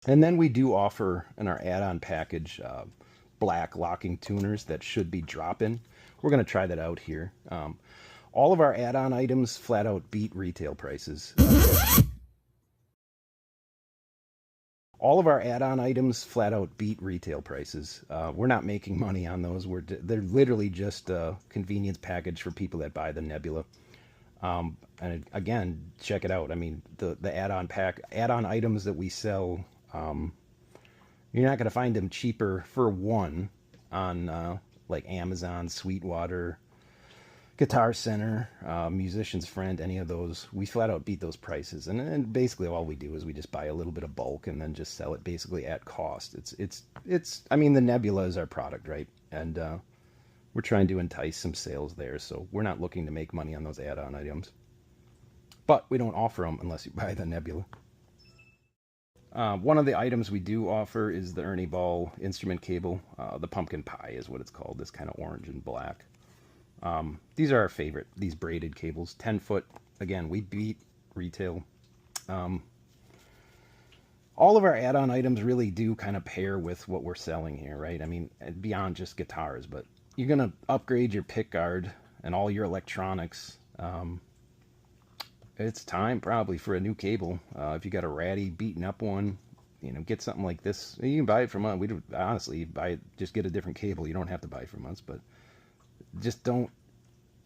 And then we do offer in our add-on package black locking tuners that should be drop-in. We're going to try that out here. All of our add-on items flat out beat retail prices. All of our add-on items flat out beat retail prices. We're not making money on those. They're literally just a convenience package for people that buy the Nebula. And again, check it out. I mean, the add-on items that we sell, you're not going to find them cheaper for one on like Amazon, Sweetwater, Guitar Center, Musician's Friend, any of those. We flat out beat those prices, and basically all we do is we just buy a little bit of bulk and then just sell it basically at cost. It's. I mean, the Nebula is our product, right? And we're trying to entice some sales there, so we're not looking to make money on those add-on items. But we don't offer them unless you buy the Nebula. One of the items we do offer is the Ernie Ball instrument cable. The pumpkin pie is what it's called. This kind of orange and black. These are our favorite, these braided cables, 10 foot. Again, we beat retail. All of our add-on items really do kind of pair with what we're selling here, right? I mean, beyond just guitars, but you're going to upgrade your pick guard and all your electronics. It's time probably for a new cable. If you got a ratty, beaten up one, you know, get something like this. You can buy it from us. We honestly just get a different cable. You don't have to buy it from us, but just don't.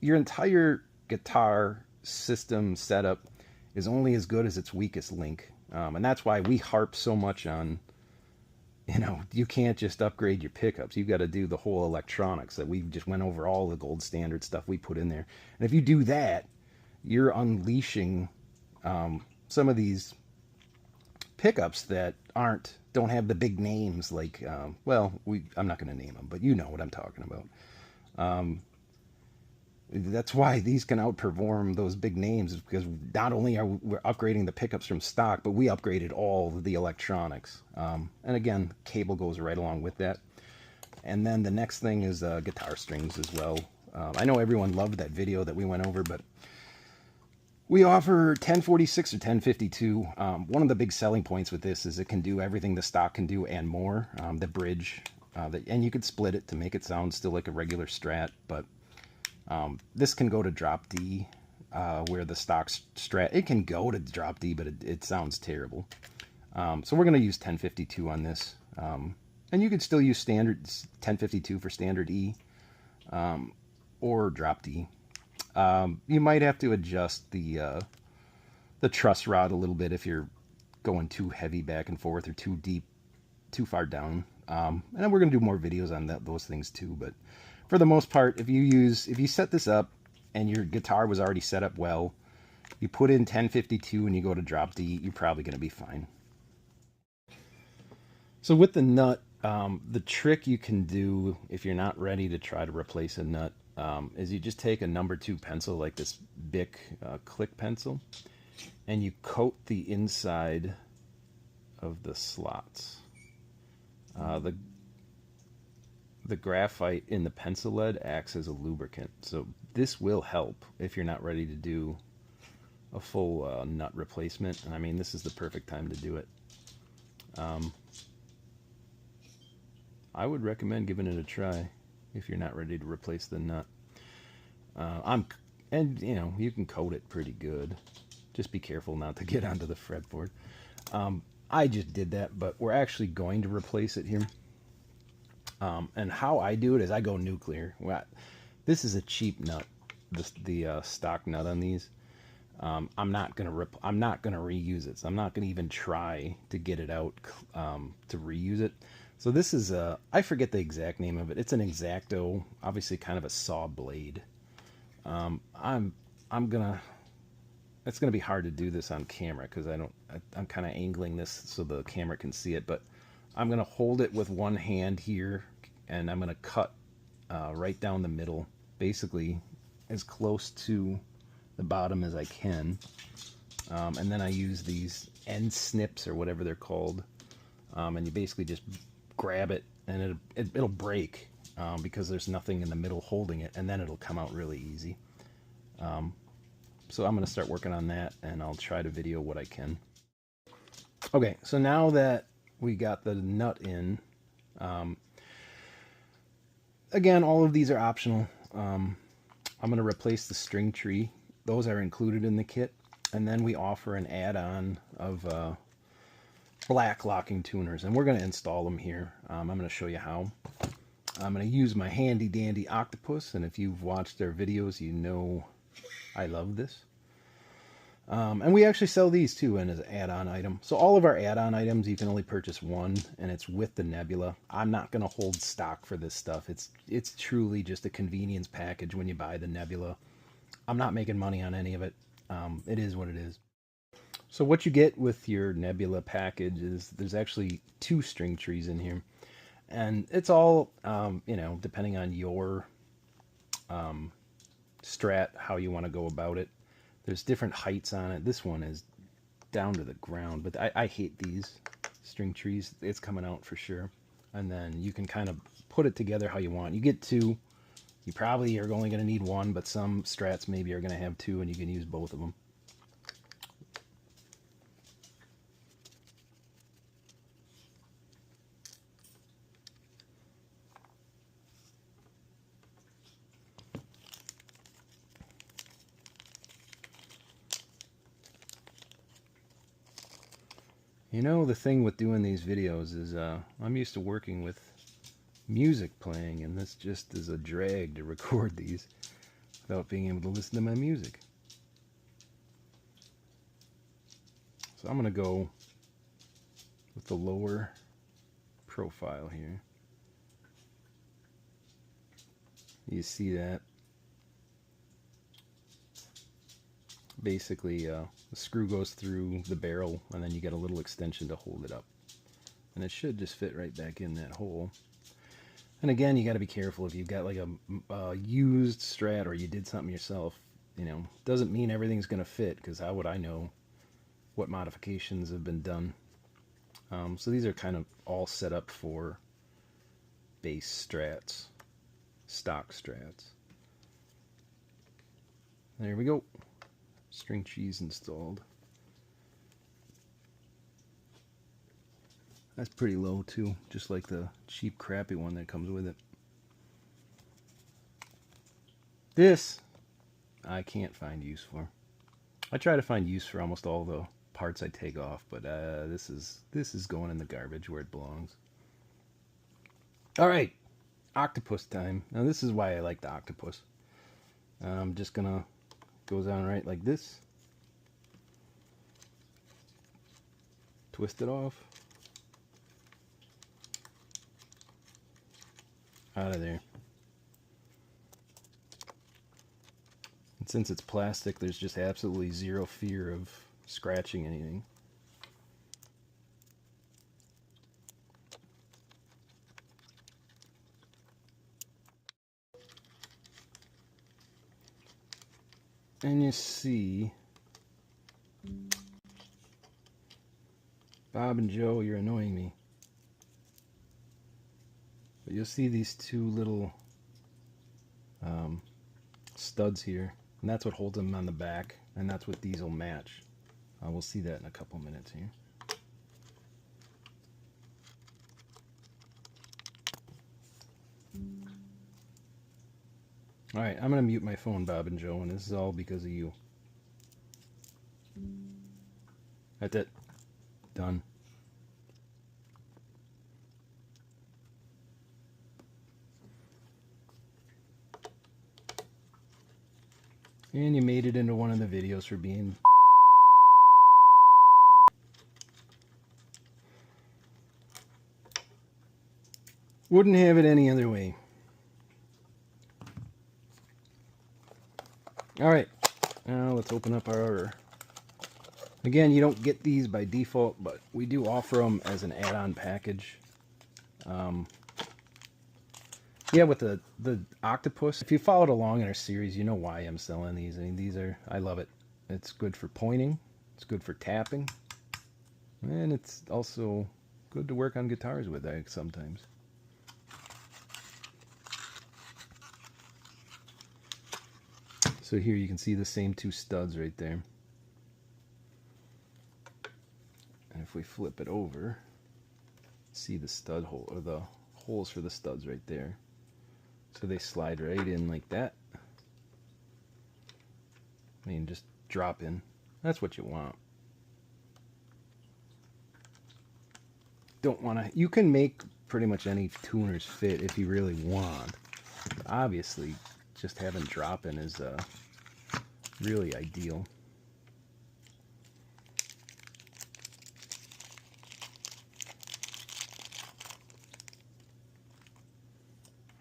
Your entire guitar system setup is only as good as its weakest link, and that's why we harp so much on, you know, you can't just upgrade your pickups. You've got to do the whole electronics that we just went over, all the gold standard stuff we put in there. And if you do that, you're unleashing some of these pickups that don't have the big names like, well, I'm not going to name them, but you know what I'm talking about. That's why these can outperform those big names, because not only are we upgrading the pickups from stock, but we upgraded all the electronics. And again, cable goes right along with that. And then the next thing is guitar strings as well. I know everyone loved that video that we went over, but we offer 1046 or 1052. One of the big selling points with this is it can do everything the stock can do and more. The bridge, and you could split it to make it sound still like a regular Strat, but this can go to drop D, where the stock Strat, it can go to drop D, but it sounds terrible. So we're going to use 1052 on this. And you could still use standard 1052 for standard E, or drop D. You might have to adjust the truss rod a little bit if you're going too heavy back and forth or too deep, too far down. And then we're going to do more videos on those things too, but for the most part, if you set this up and your guitar was already set up well, you put in 1052 and you go to drop D, you're probably going to be fine. So with the nut, the trick you can do if you're not ready to try to replace a nut is you just take a number 2 pencil like this Bic click pencil, and you coat the inside of the slots. The graphite in the pencil lead acts as a lubricant, so this will help if you're not ready to do a full nut replacement. And I mean, this is the perfect time to do it. I would recommend giving it a try if you're not ready to replace the nut. And you know, you can coat it pretty good. Just be careful not to get onto the fretboard. I just did that, but we're actually going to replace it here. And how I do it is I go nuclear. This is a cheap nut, the stock nut on these. I'm not gonna reuse it, so I'm not gonna even try to get it out to reuse it. So this is I forget the exact name of it. It's an X-Acto, obviously kind of a saw blade. It's gonna be hard to do this on camera because I'm kind of angling this so the camera can see it, but I'm going to hold it with one hand here, and I'm going to cut right down the middle, basically as close to the bottom as I can. And then I use these end snips or whatever they're called, and you basically just grab it, and it'll break because there's nothing in the middle holding it, and then it'll come out really easy. So I'm going to start working on that, and I'll try to video what I can. Okay, so now that we got the nut in. Again, all of these are optional. I'm going to replace the string tree. Those are included in the kit. And then we offer an add-on of black locking tuners, and we're going to install them here. I'm going to show you how. I'm going to use my handy dandy octopus, and if you've watched their videos, you know I love this. And we actually sell these too and as an add-on item. So all of our add-on items, you can only purchase one, and it's with the Nebula. I'm not going to hold stock for this stuff. It's truly just a convenience package when you buy the Nebula. I'm not making money on any of it. It is what it is. So what you get with your Nebula package is there's actually 2 string trees in here. And it's all, you know, depending on your strat, how you want to go about it. There's different heights on it. This one is down to the ground, but I hate these string trees. It's coming out for sure. And then you can kind of put it together how you want. You get 2. You probably are only going to need 1, but some strats maybe are going to have 2, and you can use both of them. You know, the thing with doing these videos is I'm used to working with music playing, and this just is a drag to record these without being able to listen to my music. So I'm going to go with the lower profile here. You see that? Basically, the screw goes through the barrel, and then you get a little extension to hold it up. And it should just fit right back in that hole. And again, you got to be careful if you've got like a used strat or you did something yourself. You know, doesn't mean everything's going to fit, because how would I know what modifications have been done? So these are kind of all set up for base strats, stock strats. There we go. String trees installed. That's pretty low too, just like the cheap crappy one that comes with it. This I can't find use for. I try to find use for almost all the parts I take off, but this is going in the garbage where it belongs. Alright, octopus time. Now this is why I like the octopus. I'm just gonna goes on right like this. Twist it off. Out of there. And since it's plastic, there's just absolutely zero fear of scratching anything. And you see, Bob and Joe, you're annoying me. But you'll see these 2 little studs here, and that's what holds them on the back, and that's what these will match. We'll see that in a couple minutes here. Alright, I'm going to mute my phone, Bob and Joe, and this is all because of you. That's it. Done. And you made it into one of the videos for being... Wouldn't have it any other way. Alright, now let's open up our order. Again, you don't get these by default, but we do offer them as an add-on package. Yeah, with the octopus, if you followed along in our series, you know why I'm selling these. I mean, I love it. It's good for pointing, it's good for tapping, and it's also good to work on guitars with sometimes. So here you can see the same 2 studs right there. And if we flip it over, See the stud hole, or the holes for the studs right there. So they slide right in like that. I mean, just drop in. That's what you want. Don't want to. You can make pretty much any tuners fit if you really want. But obviously, just having drop in is really ideal.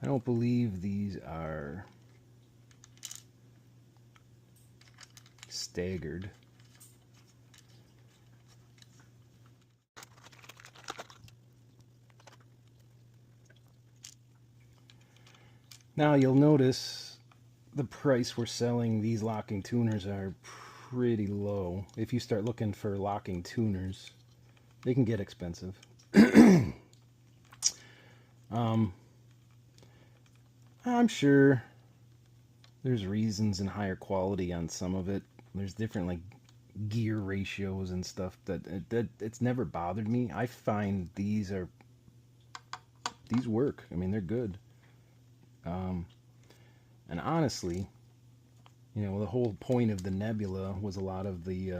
I don't believe these are staggered. Now you'll notice the price we're selling these locking tuners are pretty low. If you start looking for locking tuners, they can get expensive. I'm sure there's reasons and higher quality on some of it. There's different like gear ratios and stuff that it's never bothered me. I find these work. I mean, they're good. And honestly, you know, the whole point of the Nebula was a lot of the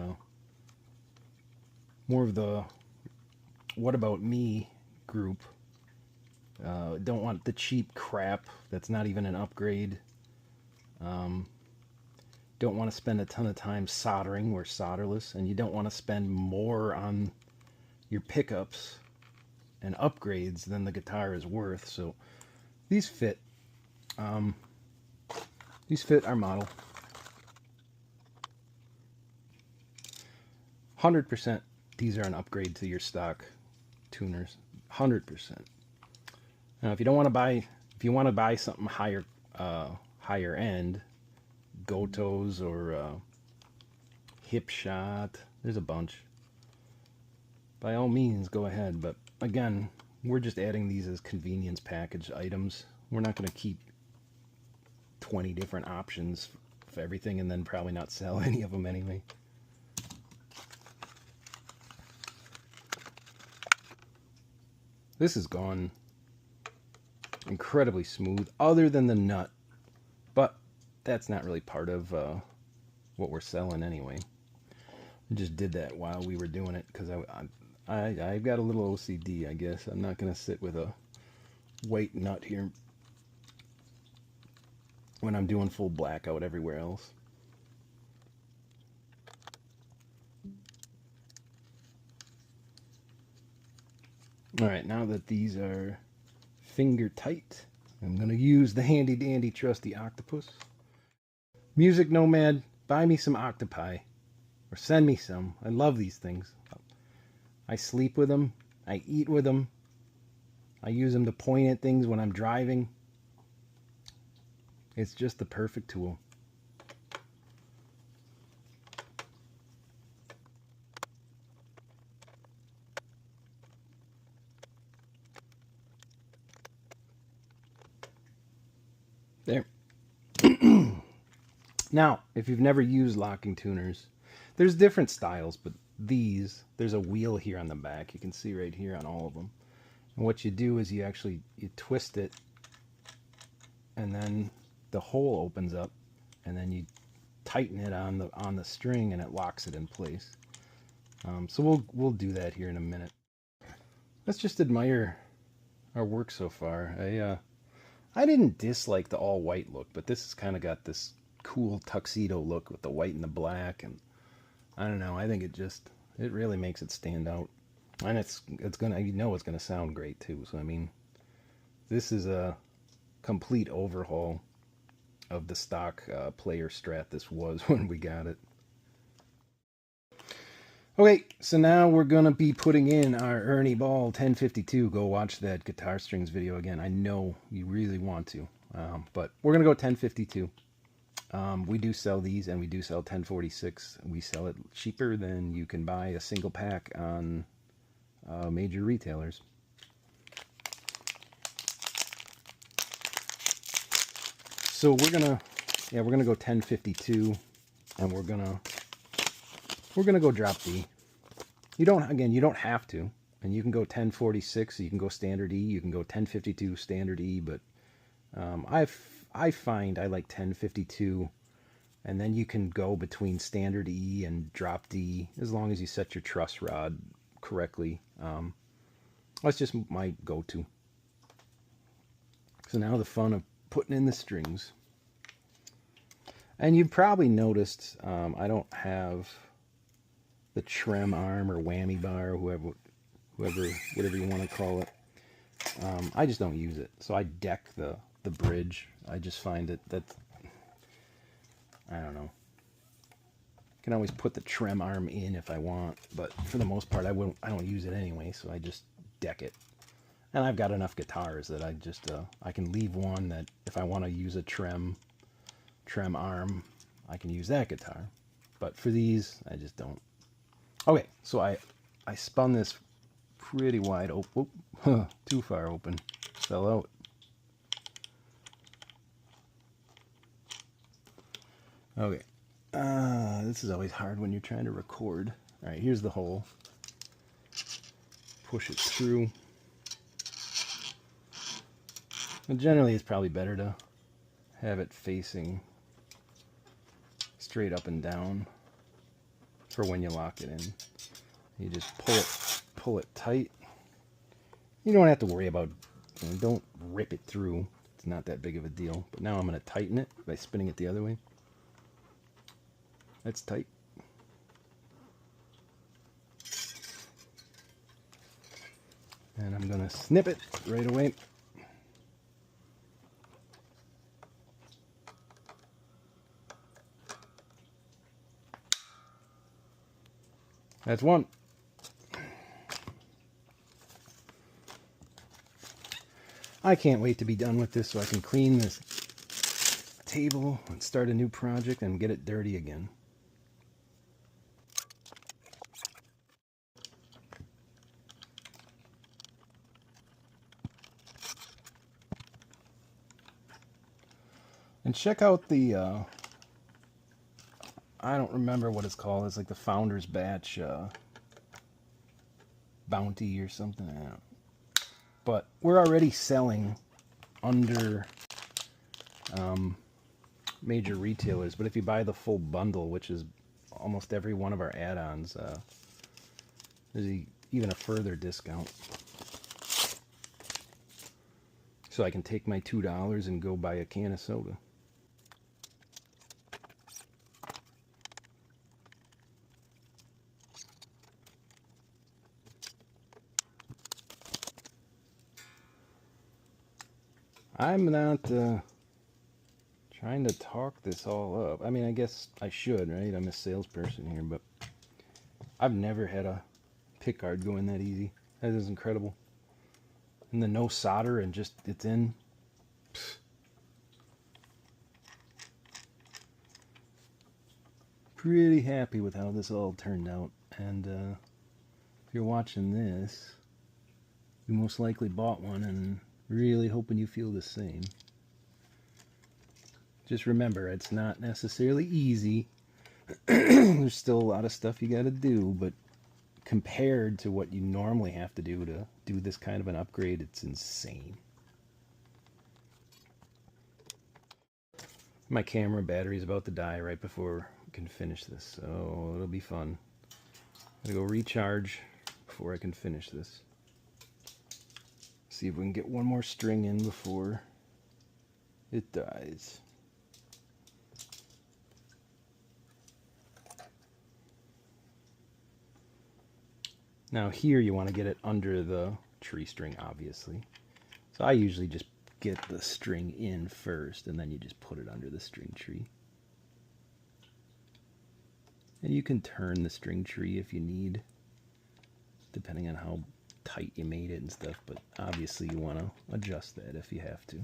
more of the what about me group. Don't want the cheap crap that's not even an upgrade. Don't want to spend a ton of time soldering. We're solderless, and you don't want to spend more on your pickups and upgrades than the guitar is worth. So these fit. These fit our model. 100%. These are an upgrade to your stock tuners. 100%. Now, if you don't want to buy, if you want to buy something higher, higher end, Gotos or Hip Shot, there's a bunch. By all means, go ahead. But again, we're just adding these as convenience package items. We're not going to keep 20 different options for everything and then probably not sell any of them anyway. This has gone incredibly smooth, other than the nut, but that's not really part of what we're selling anyway. I just did that while we were doing it because I've got a little OCD, I guess. I'm not going to sit with a white nut here when I'm doing full blackout everywhere else. Alright, now that these are finger tight, I'm going to use the handy dandy trusty octopus. Music Nomad, buy me some octopi. Or send me some. I love these things. I sleep with them. I eat with them. I use them to point at things when I'm driving. It's just the perfect tool. There. Now, if you've never used locking tuners, there's different styles, but these, there's a wheel here on the back. You can see right here on all of them. And what you do is you twist it, and then the hole opens up, and then you tighten it on the string, and it locks it in place. So we'll do that here in a minute. Let's just admire our work so far. I didn't dislike the all white look, but this has kind of got this cool tuxedo look with the white and the black, and I don't know, I think it really makes it stand out. And it's gonna, you know, it's gonna sound great too. So I mean, this is a complete overhaul of the stock player Strat this was when we got it. Okay, so now we're gonna be putting in our Ernie Ball 1052. Go watch that guitar strings video again. I know you really want to, but we're gonna go 1052. We do sell these, and we do sell 1046. We sell it cheaper than you can buy a single pack on major retailers. So we're gonna go 1052, and we're gonna go drop D. You don't have to. And you can go 1046, you can go standard E, you can go 1052 standard E, but I find I like 1052, and then you can go between standard E and drop D as long as you set your truss rod correctly. That's just my go-to. So now the fun of putting in the strings. And you've probably noticed I don't have the trem arm or whammy bar, whatever you want to call it. I just don't use it. So I deck the bridge. I just find that I don't know. I can always put the trem arm in if I want, but for the most part I don't use it anyway, so I just deck it. And I've got enough guitars that I can leave one that if I want to use a trem arm, I can use that guitar. But for these, I just don't. Okay, so I spun this pretty wide open. Too far open. Fell out. Okay. This is always hard when you're trying to record. All right, here's the hole. Push it through. And generally, it's probably better to have it facing straight up and down for when you lock it in. You just pull it tight. You don't have to worry about, don't rip it through. It's not that big of a deal. But now I'm going to tighten it by spinning it the other way. That's tight. And I'm going to snip it right away. That's one. I can't wait to be done with this so I can clean this table and start a new project and get it dirty again. And check out the, I don't remember what it's called. It's like the Founder's Batch Bounty or something. I don't know. But we're already selling under major retailers. But if you buy the full bundle, which is almost every one of our add-ons, there's even a further discount. So I can take my $2 and go buy a can of soda. I'm not trying to talk this all up. I mean, I guess I should, right? I'm a salesperson here, but I've never had a pickguard go in that easy. That is incredible. And the no solder and just it's in. Pfft. Pretty happy with how this all turned out. And if you're watching this, you most likely bought one and really hoping you feel the same. Just remember, it's not necessarily easy. There's still a lot of stuff you got to do, but compared to what you normally have to do this kind of an upgrade, it's insane. My camera battery is about to die right before we can finish this, so it'll be fun. I'm gonna go recharge before I can finish this. See if we can get one more string in before it dies. Now here you want to get it under the tree string, obviously. So I usually just get the string in first and then you just put it under the string tree. And you can turn the string tree if you need, depending on how tight you made it and stuff, but obviously you want to adjust that if you have to.